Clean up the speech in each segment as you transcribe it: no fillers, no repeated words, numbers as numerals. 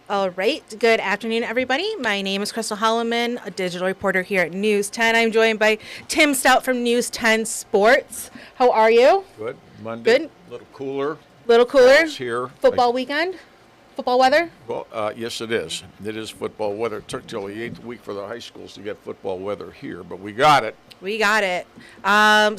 All right. Good afternoon, everybody. My name is Crystal Holloman, a digital reporter here at News 10. I'm joined by Tim Stout from News 10 Sports. How are you? Good. Monday. Good. A little cooler. Little cooler. Fall's here. Football weekend? Football weather? Well, yes, it is. It is football weather. It took till the 8th week for the high schools to get football weather here, but we got it. We got it.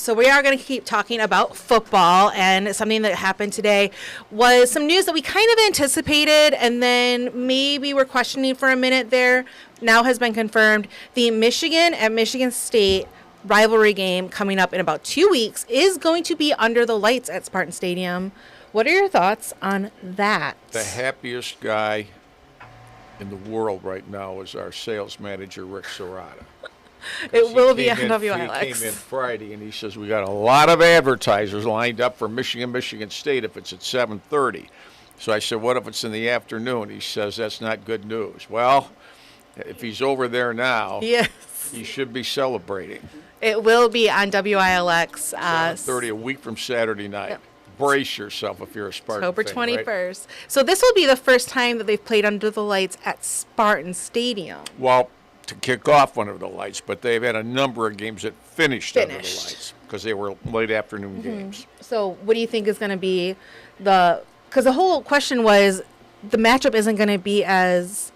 So we are going to keep talking about football, and something that happened today was some news that we kind of anticipated, and then maybe we're questioning for a minute there. Now has been confirmed. The Michigan at Michigan State rivalry game coming up in about 2 weeks is going to be under the lights at Spartan Stadium. What are your thoughts on that? The happiest guy in the world right now is our sales manager, Rick Serrata. It will be on He WILX. came in Friday, and he says, we got a lot of advertisers lined up for Michigan State if it's at 7:30. So I said, what if it's in the afternoon? He says, that's not good news. Well, if he's over there now, Yes. he should be celebrating. It will be on WILX. 7:30, a week from Saturday night. Yep. Brace yourself if you're a Spartan October fan, 21st. right? So this will be the first time that they've played under the lights at Spartan Stadium. Well, to kick off under the lights, but they've had a number of games that finished under the lights because they were late afternoon games. So what do you think is going to be because the whole question was the matchup isn't going to be as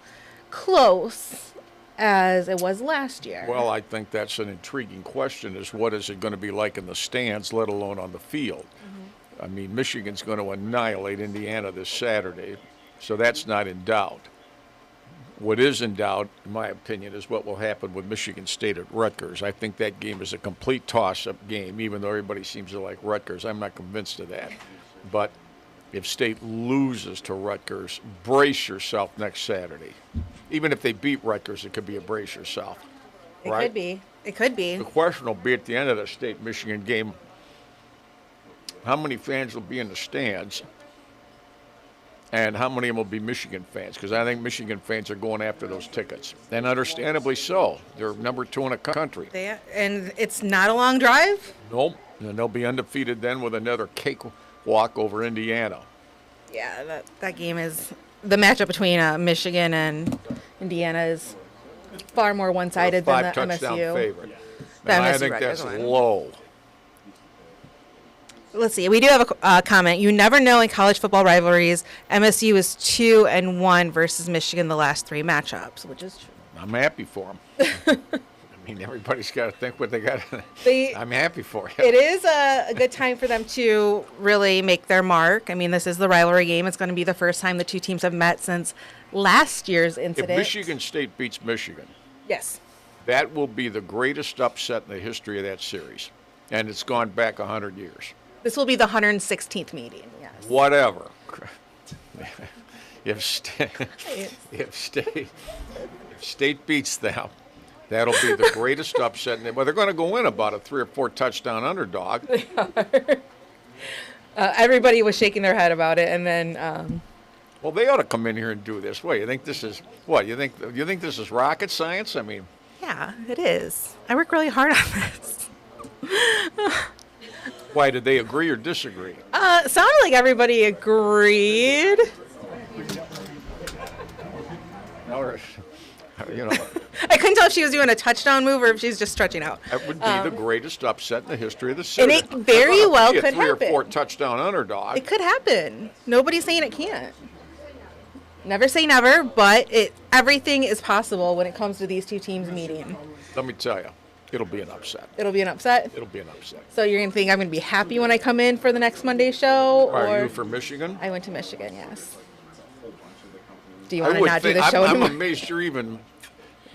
close as it was last year. Well, I think that's an intriguing question, is what is it going to be like in the stands, let alone on the field? I mean, Michigan's going to annihilate Indiana this Saturday, so that's not in doubt. What is in doubt, in my opinion, is what will happen with Michigan State at Rutgers. I think that game is a complete toss-up game, even though everybody seems to like Rutgers. I'm not convinced of that. But if State loses to Rutgers, brace yourself next Saturday. Even if they beat Rutgers, it could be a brace yourself. It right? could be. It could be. The question will be at the end of the State-Michigan game, how many fans will be in the stands, and how many of them will be Michigan fans? Because I think Michigan fans are going after those tickets, and understandably so. They're number 2 in the country. And it's not a long drive? Nope, and they'll be undefeated then with another cakewalk over Indiana. Yeah, that game is the matchup between Michigan and Indiana is far more one-sided than the MSU. 5-touchdown favorite. The And I MSU think Rutgers that's one. low. Let's see. We do have a comment. You never know in college football rivalries. MSU is 2-1 versus Michigan the last 3 matchups, which is true. I'm happy for them. I mean, everybody's got to think what they got. I'm happy for you. It is a good time for them to really make their mark. I mean, this is the rivalry game. It's going to be the first time the two teams have met since last year's If incident. Michigan State beats Michigan, Yes. that will be the greatest upset in the history of that series. And it's gone back 100 years. This will be the 116th meeting. Yes. Whatever. if State beats them, that'll be the greatest upset. Well, they're going to go in about a 3 or 4 touchdown underdog. Everybody was shaking their head about it, and then Well, they ought to come in here and do this. What, you think this is what? You think this is rocket science? I mean, yeah, it is. I work really hard on this. why did they agree or disagree? It sounded like everybody agreed. Or, you know, I couldn't tell if she was doing a touchdown move or if she's just stretching out. that would be the greatest upset in the history of the series. it very well could a 3 happen. or 4 touchdown underdog. It could happen. Nobody's saying it can't. Never say never, but everything is possible when it comes to these two teams meeting. Let me tell you, it'll be an upset. It'll be an upset. It'll be an upset. So you're going to think I'm going to be happy when I come in for the next Monday show? Are you for Michigan? I went to Michigan, yes. Do you I want to would not do think, the show I'm anymore? amazed you're even.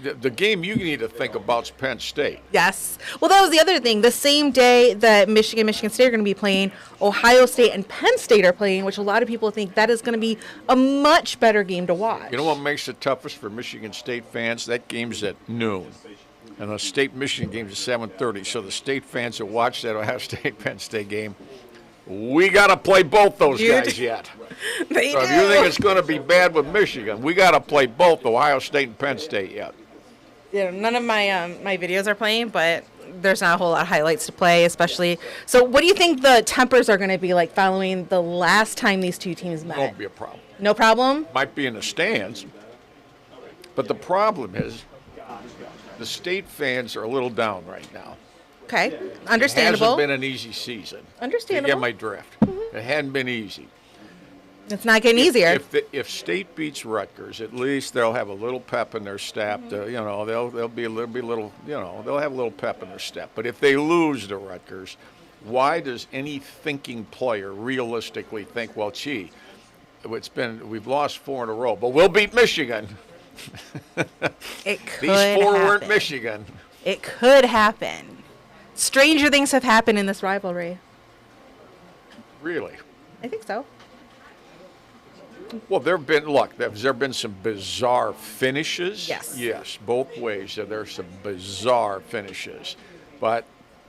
The game you need to think about is Penn State. Yes. Well, that was the other thing. The same day that Michigan State are going to be playing, Ohio State and Penn State are playing, which a lot of people think that is going to be a much better game to watch. You know what makes it toughest for Michigan State fans? That game's at noon. And the State-Michigan game's at 7:30. So the State fans that watch that Ohio State-Penn State game, we got to play both those guys yet. They So do. if you think it's going to be bad with Michigan, we got to play both Ohio State and Penn State yet. None of my my videos are playing, but there's not a whole lot of highlights to play, especially. So what do you think the tempers are going to be like following the last time these two teams met? Won't be a problem. No problem? Might be in the stands, but the problem is the State fans are a little down right now. Okay, understandable. It hasn't been an easy season. Understandable. You get my drift. It hadn't been easy. It's not getting easier. If State beats Rutgers, at least they'll have a little pep in their step. They'll have a little pep in their step. But if they lose to Rutgers, why does any thinking player realistically think, well, gee, we've lost 4 in a row, but we'll beat Michigan. It could These 4 weren't happen. Michigan. It could happen. Stranger things have happened in this rivalry. Really? I think so. Well, there have been some bizarre finishes. Yes. Yes, both ways. There's some bizarre finishes, but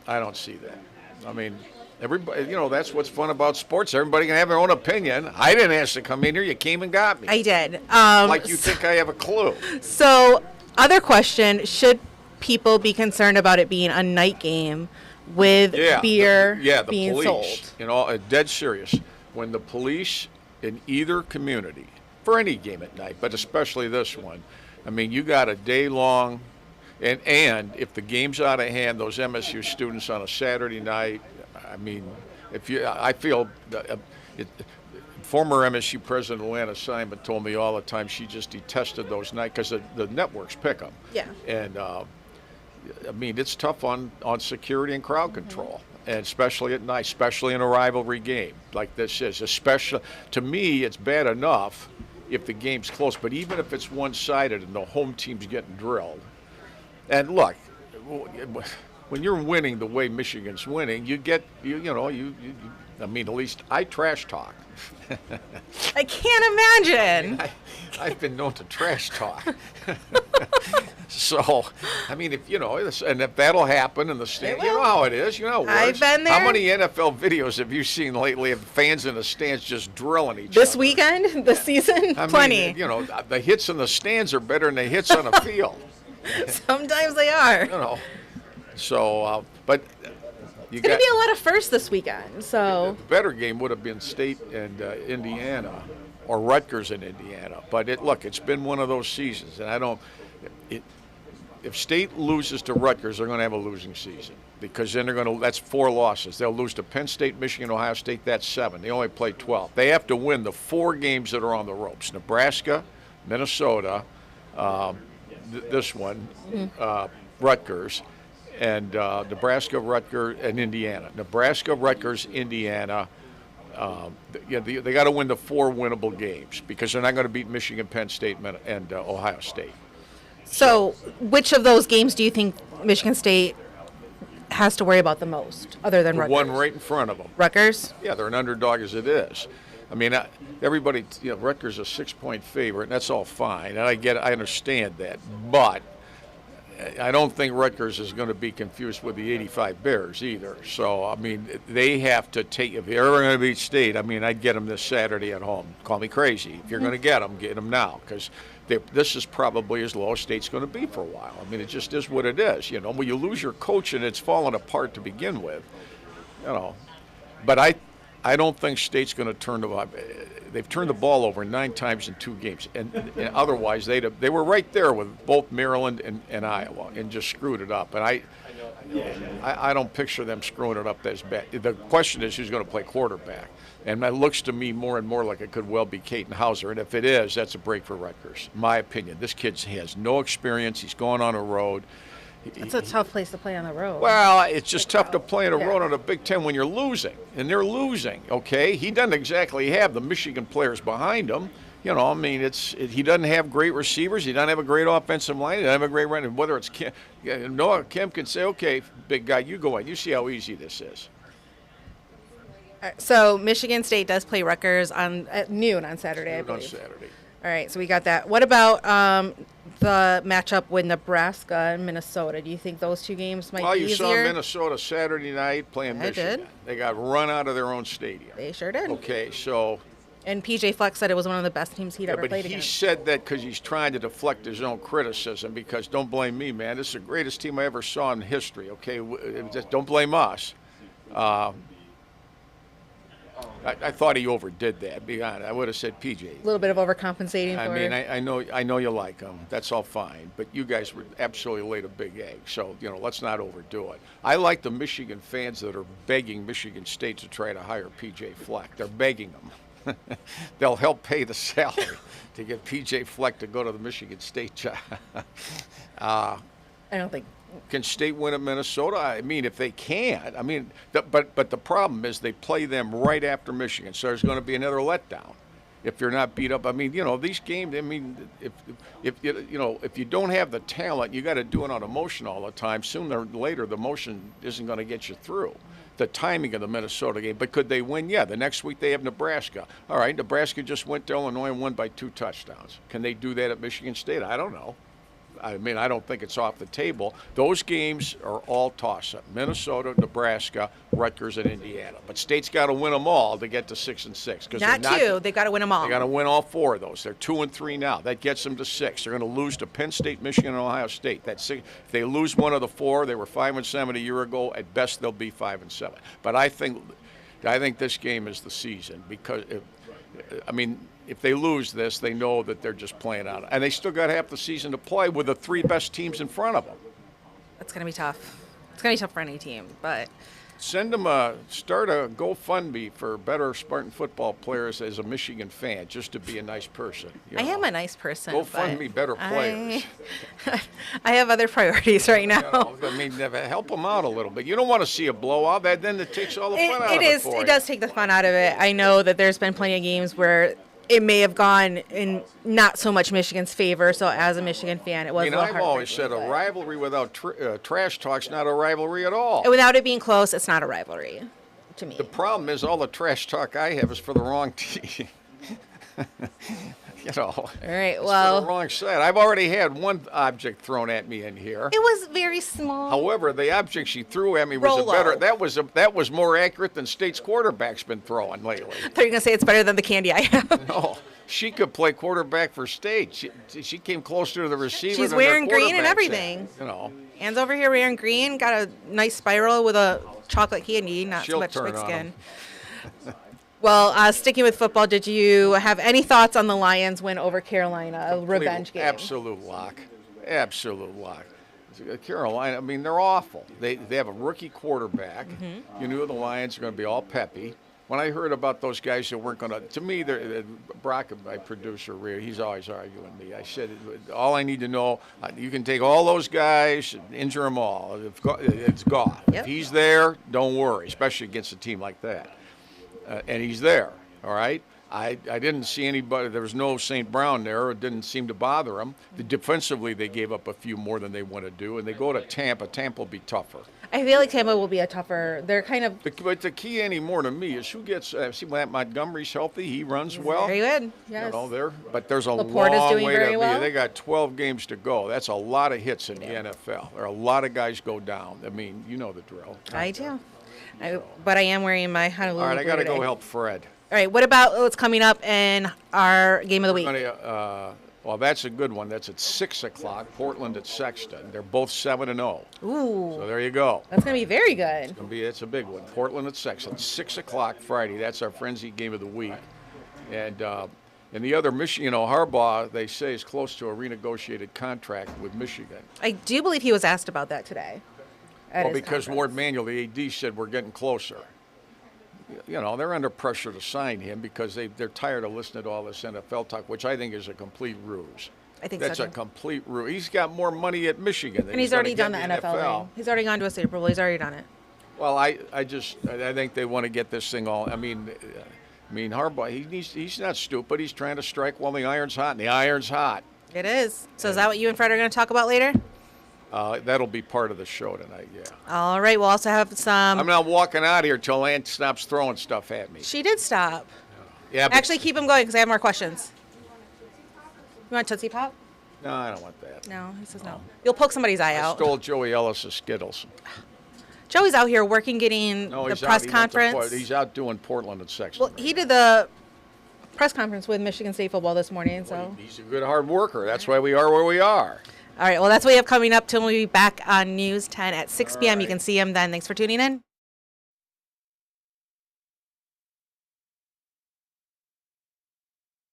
I don't see that. I mean, everybody, that's what's fun about sports. Everybody can have their own opinion. I didn't ask to come in here. You came and got me. I did. Like you think I have a clue. So, other question, should people be concerned about it being a night game with beer the being police, sold? Dead serious. When the police in either community, for any game at night, but especially this one, I mean, you got a day long, and if the game's out of hand, those MSU students on a Saturday night, I mean, I feel, former MSU president Lana Simon told me all the time she just detested those nights because the networks pick them. Yeah. And I mean, it's tough on security and crowd control, and especially at night, especially in a rivalry game like this is. Especially, to me, it's bad enough if the game's close, but even if it's one-sided and the home team's getting drilled. And look, when you're winning the way Michigan's winning, I mean, at least I trash talk. I can't imagine. I've been known to trash talk. So, I mean, if that'll happen in the stand, you know how it is. You know how it works. I've been there. How many NFL videos have you seen lately of fans in the stands just drilling each This other? weekend, this season, I plenty. mean, the hits in the stands are better than the hits on the field. Sometimes they are. So, but It's going to be a lot of firsts this weekend. So the better game would have been State and Indiana, or Rutgers and Indiana. But it's been one of those seasons, and if State loses to Rutgers, they're going to have a losing season because then that's 4 losses. They'll lose to Penn State, Michigan, Ohio State. That's 7. They only play 12. They have to win the 4 games that are on the ropes: Nebraska, Minnesota, this one, Rutgers, and Nebraska, Rutgers, and Indiana. Nebraska, Rutgers, Indiana. They got to win the 4 winnable games because they're not going to beat Michigan, Penn State, and Ohio State. So, which of those games do you think Michigan State has to worry about the most, other than Rutgers? One right in front of them. Rutgers? Yeah, they're an underdog as it is. I mean, everybody, Rutgers is a 6-point favorite, and that's all fine. And I understand that, but I don't think Rutgers is going to be confused with the 85 Bears either. So, I mean, they have to take, if they're ever going to beat State, I mean, I'd get them this Saturday at home. Call me crazy. If you're going to get them now, because this is probably as low as State's going to be for a while. I mean, it just is what it is. When you lose your coach and it's falling apart to begin with, But I don't think State's going to turn they've turned the ball over 9 times in 2 games, and otherwise they were right there with both Maryland and Iowa and just screwed it up. And I don't picture them screwing it up as bad. The question is who's going to play quarterback, and it looks to me more and more like it could well be Caden Hauser. And if it is, that's a break for Rutgers, in my opinion. This kid has no experience. He's going on a road. It's a tough place to play on the road. Well, it's just tough to play on the road on a Big Ten when you're losing, and they're losing. Okay, he doesn't exactly have the Michigan players behind him. I mean, he doesn't have great receivers. He doesn't have a great offensive line. He doesn't have a great run. Whether it's Noah Kim can say, "Okay, big guy, you go in. You see how easy this is." So Michigan State does play Rutgers at noon on Saturday, I believe. On Saturday. All right, so we got that. What about the matchup with Nebraska and Minnesota? Do you think those 2 games might be easier? Well, you saw Minnesota Saturday night playing Michigan. Did. They got run out of their own stadium. They sure did. Okay, so And PJ Fleck said it was one of the best teams he'd ever But played he against. said that because he's trying to deflect his own criticism. Because don't blame me, man. This is the greatest team I ever saw in history. Okay, just don't blame us. I thought he overdid that. Be honest, I would have said PJ. A little bit of overcompensating for I mean, I know you like him. That's all fine. But you guys were absolutely laid a big egg. So, let's not overdo it. I like the Michigan fans that are begging Michigan State to try to hire PJ Fleck. They're begging them. They'll help pay the salary to get PJ Fleck to go to the Michigan State job. I don't think. Can State win at Minnesota? I mean, if they can. I mean, but the problem is they play them right after Michigan, so there's going to be another letdown if you're not beat up. I mean, these games. I mean, if you don't have the talent, you got to do it on emotion all the time. Sooner or later, the emotion isn't going to get you through. The timing of the Minnesota game, but could they win? Yeah. The next week they have Nebraska. All right, Nebraska just went to Illinois and won by 2 touchdowns. Can they do that at Michigan State? I don't know. I mean, I don't think it's off the table. Those games are all toss-up. Minnesota, Nebraska, Rutgers, and Indiana. But State's got to win them all to get to 6-6. Not 2. They've got to win them all. They got to win all 4 of those. They're 2-3 now. That gets them to 6. They're going to lose to Penn State, Michigan, and Ohio State. That's 6. If they lose one of the 4, they were 5-7 a year ago. At best, they'll be 5-7. But I think this game is the season because, if they lose this, they know that they're just playing out. And they still got half the season to play with the 3 best teams in front of them. That's going to be tough. It's going to be tough for any team, but Send them start a GoFundMe for better Spartan football players as a Michigan fan, just to be a nice person. I am a nice person. GoFundMe better players. I have other priorities right now. Help them out a little bit. You don't want to see a blowout. Then it takes all the fun out of it for you. It does take the fun out of it. I know that there's been plenty of games where it may have gone in not so much Michigan's favor. So as a Michigan fan, it was a little I've always said a rivalry without trash talk's not a rivalry at all. Without it being close, it's not a rivalry to me. The problem is all the trash talk I have is for the wrong team. All right, well. For the wrong side. I've already had one object thrown at me in here. It was very small. However, the object she threw at me was that was more accurate than State's quarterback's been throwing lately. I thought you were going to say it's better than the candy I have. No, she could play quarterback for State. She came closer to the receiver. She's wearing green and everything. Anne's over here wearing green, got a nice spiral with a chocolate candy, not so much thick skin. Well, sticking with football, did you have any thoughts on the Lions win over Carolina, a revenge game? Absolute lock. Carolina, they're awful. They have a rookie quarterback. Mm-hmm. You knew the Lions are going to be all peppy. When I heard about those guys that weren't going to me, Brock, my producer, he's always arguing me. I said, all I need to know, you can take all those guys, injure them all. It's Goff. Yep. If he's there, don't worry, especially against a team like that. And he's there, all right? I didn't see anybody. There was no St. Brown there. It didn't seem to bother him. Defensively, they gave up a few more than they want to do, and they go to Tampa. Tampa will be tougher. I feel like Tampa will be a tougher. They're kind of. But the key anymore to me is who gets. See, when Montgomery's healthy, he runs well. Very good. Yes. But there's a Laporte long is doing way very to well. be. They got 12 games to go. That's a lot of hits in the NFL. There are a lot of guys go down. You know the drill. I do. But I am wearing my Honolulu. All right, I got to today. go help Fred. All right, what about what's coming up in our game of the week? Well, that's a good one. That's at 6 o'clock, Portland at Sexton. They're both 7-0. Ooh. So there you go. That's going to be very good. It's a big one. Portland at Sexton, 6 o'clock Friday. That's our frenzy game of the week. And the other, Michigan, Harbaugh, they say, is close to a renegotiated contract with Michigan. I do believe he was asked about that today. Because Ward Manuel, the AD, said we're getting closer. They're under pressure to sign him because they're tired of listening to all this NFL talk, which I think is a complete ruse. I think that's so too. A complete ruse. He's got more money at Michigan than and he's already done the NFL ring. He's already gone to a Super Bowl. He's already done it. Well, I think they want to get this thing all. Harbaugh, he's not stupid. He's trying to strike while the iron's hot, and the iron's hot. It is. So is that what you and Fred are going to talk about later? That'll be part of the show tonight, yeah. All right, we'll also have some. I'm not walking out here till Ann stops throwing stuff at me. She did stop. Yeah. Actually, keep them going because I have more questions. You want Tootsie Pop? No, I don't want that. No, he says no. You'll poke somebody's eye out. I stole Joey Ellis' Skittles. Joey's out here working, getting the press conference. He's out doing Portland at Sexton. Well, he did the press conference with Michigan State football this morning. So He's a good hard worker. That's why we are where we are. all right, well, that's what we have coming up till we'll be back on News 10 at 6 p.m. You right. can see him then. Thanks for tuning in.